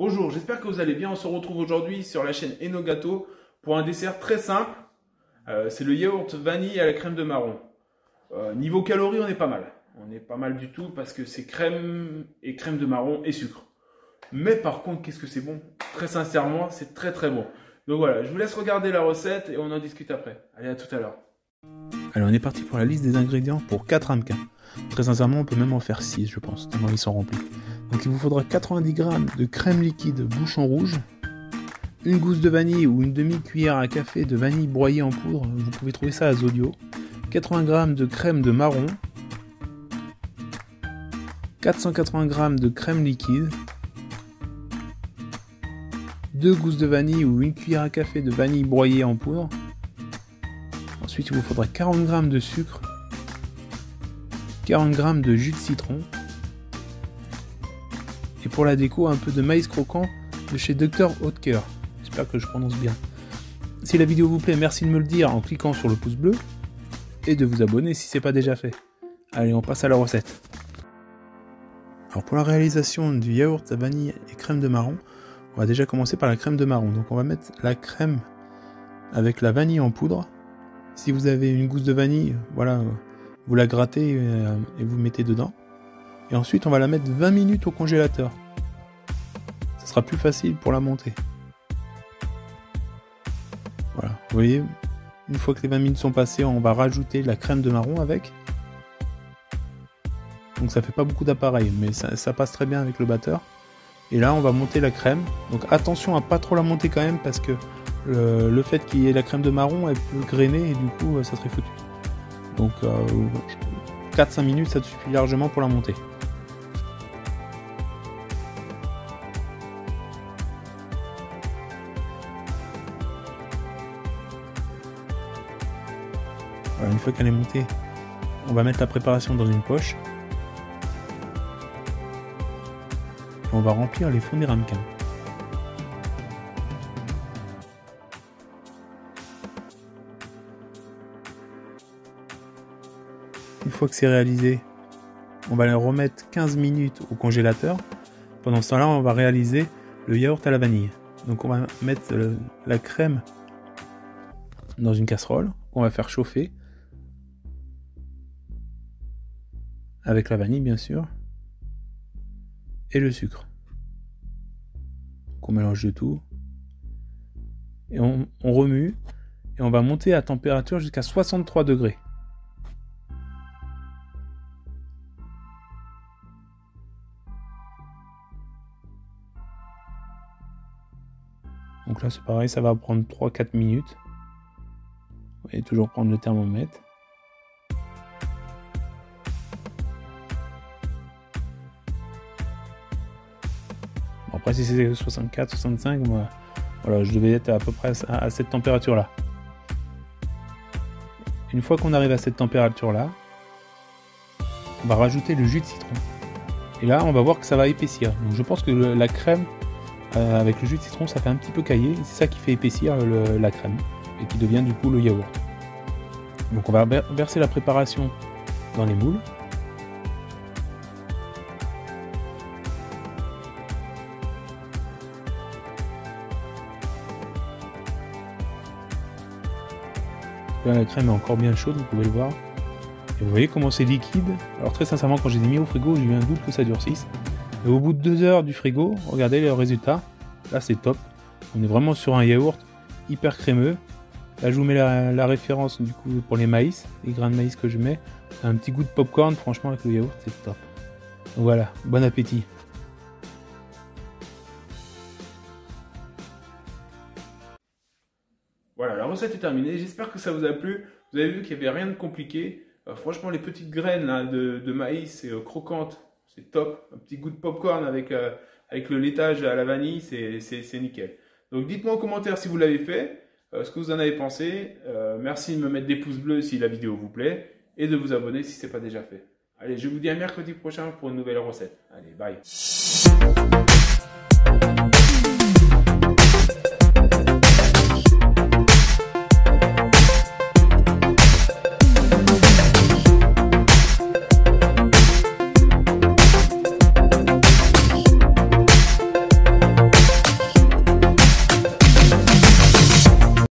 Bonjour, j'espère que vous allez bien. On se retrouve aujourd'hui sur la chaîne Enogato pour un dessert très simple. C'est le yaourt vanille à la crème de marron. Niveau calories, on est pas mal. On est pas mal du tout parce que c'est crème et crème de marron et sucre. Mais par contre, qu'est-ce que c'est bon? Très sincèrement, c'est très très bon. Donc voilà, je vous laisse regarder la recette et on en discute après. Allez, à tout à l'heure. Allez, on est parti pour la liste des ingrédients pour 4 ramequins. Très sincèrement, on peut même en faire 6, je pense, tellement ils sont remplis. Donc il vous faudra 90 g de crème liquide bouchon rouge, une gousse de vanille ou une demi-cuillère à café de vanille broyée en poudre, vous pouvez trouver ça à Zodio, 80 g de crème de marron, 480 g de crème liquide, 2 gousses de vanille ou une cuillère à café de vanille broyée en poudre. Ensuite, il vous faudra 40 g de sucre, 40 g de jus de citron, et pour la déco, un peu de maïs croquant de chez Dr Haute-Cœur. J'espère que je prononce bien. Si la vidéo vous plaît, merci de me le dire en cliquant sur le pouce bleu et de vous abonner si ce n'est pas déjà fait. Allez, on passe à la recette. Alors pour la réalisation du yaourt à vanille et crème de marron, on va déjà commencer par la crème de marron. Donc on va mettre la crème avec la vanille en poudre. Si vous avez une gousse de vanille, voilà, vous la grattez et vous mettez dedans. Et ensuite on va la mettre 20 minutes au congélateur. Ça sera plus facile pour la monter. Voilà, vous voyez, une fois que les 20 minutes sont passées, on va rajouter la crème de marron avec. Donc ça fait pas beaucoup d'appareil, mais ça passe très bien avec le batteur. Et là on va monter la crème. Donc attention à pas trop la monter quand même, parce que le fait qu'il y ait la crème de marron, elle peut grainer et du coup ça serait foutu. Donc 4-5 minutes ça suffit largement pour la monter. Voilà, une fois qu'elle est montée, on va mettre la préparation dans une poche. Et on va remplir les fonds des ramequins. Une fois que c'est réalisé, on va les remettre 15 minutes au congélateur. Pendant ce temps-là, on va réaliser le yaourt à la vanille. Donc on va mettre la crème dans une casserole qu'on va faire chauffer. Avec la vanille bien sûr. Et le sucre. Donc on mélange le tout. Et on remue. Et on va monter à température jusqu'à 63 degrés. Donc là c'est pareil, ça va prendre 3-4 minutes. Et toujours prendre le thermomètre. Bon, après si c'est 64-65, moi, voilà, je devais être à peu près à cette température là. Une fois qu'on arrive à cette température là, on va rajouter le jus de citron. Et là on va voir que ça va épaissir. Donc je pense que la crème avec le jus de citron ça fait un petit peu cailler. C'est ça qui fait épaissir la crème et qui devient du coup le yaourt. Donc on va verser la préparation dans les moules. Là, la crème est encore bien chaude, vous pouvez le voir. Et vous voyez comment c'est liquide. Alors très sincèrement, quand je les ai mis au frigo, j'ai eu un doute que ça durcisse. Et au bout de 2 heures du frigo, regardez le résultat. Là c'est top. On est vraiment sur un yaourt hyper crémeux. Là je vous mets la référence du coup pour les maïs, les grains de maïs que je mets. Un petit goût de popcorn, franchement avec le yaourt c'est top. Donc voilà, bon appétit. Voilà, la recette est terminée. J'espère que ça vous a plu. Vous avez vu qu'il n'y avait rien de compliqué. Franchement, les petites graines là, de maïs croquantes, c'est top. Un petit goût de popcorn avec le laitage à la vanille, c'est nickel. Donc dites-moi en commentaire si vous l'avez fait, ce que vous en avez pensé. Merci de me mettre des pouces bleus si la vidéo vous plaît et de vous abonner si ce n'est pas déjà fait. Allez, je vous dis à mercredi prochain pour une nouvelle recette. Allez, bye.